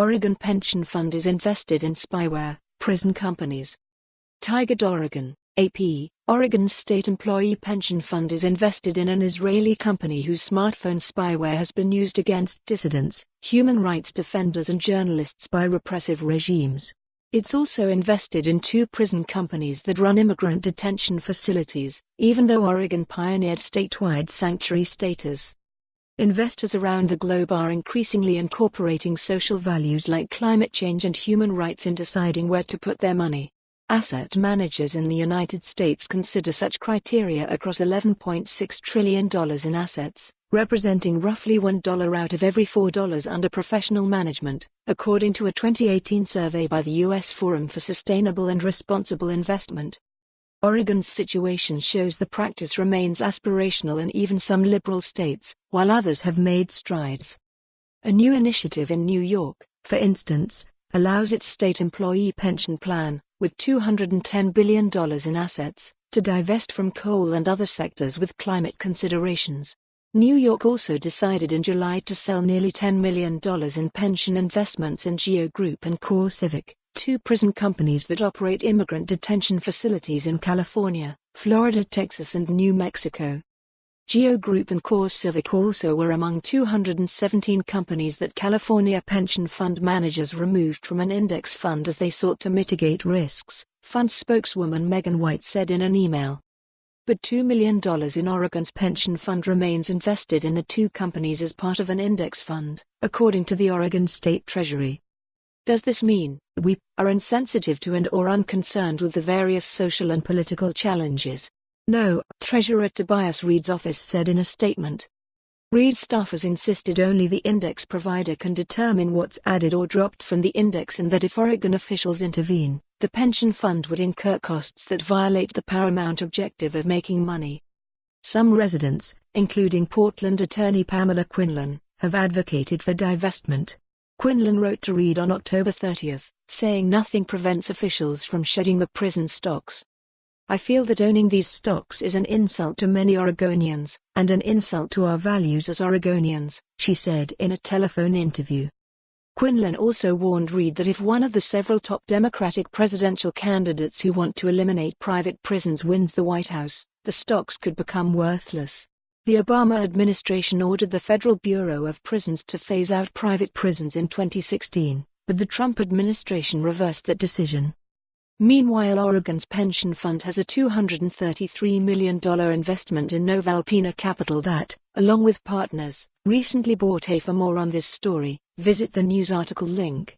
Oregon pension fund is invested in spyware, prison companies. TIGARD Oregon, AP, Oregon's state employee pension fund is invested in an Israeli company whose smartphone spyware has been used against dissidents, human rights defenders and journalists by repressive regimes. It's also invested in 2 prison companies that run immigrant detention facilities, even though Oregon pioneered statewide sanctuary status. Investors around the globe are increasingly incorporating social values like climate change and human rights in deciding where to put their money. Asset managers in the United States consider such criteria across $11.6 trillion in assets, representing roughly $1 out of every $4 under professional management, according to a 2018 survey by the U.S. Forum for Sustainable and Responsible Investment. Oregon's situation shows the practice remains aspirational in even some liberal states, while others have made strides. A new initiative in New York, for instance, allows its state employee pension plan, with $210 billion in assets, to divest from coal and other sectors with climate considerations. New York also decided in July to sell nearly $10 million in pension investments in GEO Group and CoreCivic, 2 prison companies that operate immigrant detention facilities in California, Florida, Texas and New Mexico. GEO Group and CoreCivic also were among 217 companies that California pension fund managers removed from an index fund as they sought to mitigate risks, fund spokeswoman Megan White said in an email. But $2 million in Oregon's pension fund remains invested in the 2 companies as part of an index fund, according to the Oregon State Treasury. Does this mean we are insensitive to and/or unconcerned with the various social and political challenges? No, Treasurer Tobias Reed's office said in a statement. Reed staffers insisted only the index provider can determine what's added or dropped from the index and that if Oregon officials intervene, the pension fund would incur costs that violate the paramount objective of making money. Some residents, including Portland attorney Pamela Quinlan, have advocated for divestment. Quinlan wrote to Reed on October 30, saying nothing prevents officials from shedding the prison stocks. I feel that owning these stocks is an insult to many Oregonians, and an insult to our values as Oregonians, she said in a telephone interview. Quinlan also warned Reed that if one of the several top Democratic presidential candidates who want to eliminate private prisons wins the White House, the stocks could become worthless. The Obama administration ordered the Federal Bureau of Prisons to phase out private prisons in 2016, but the Trump administration reversed that decision. Meanwhile, Oregon's pension fund has a $233 million investment in Novalpina Capital that, along with partners, recently bought. For more on this story, visit the news article link.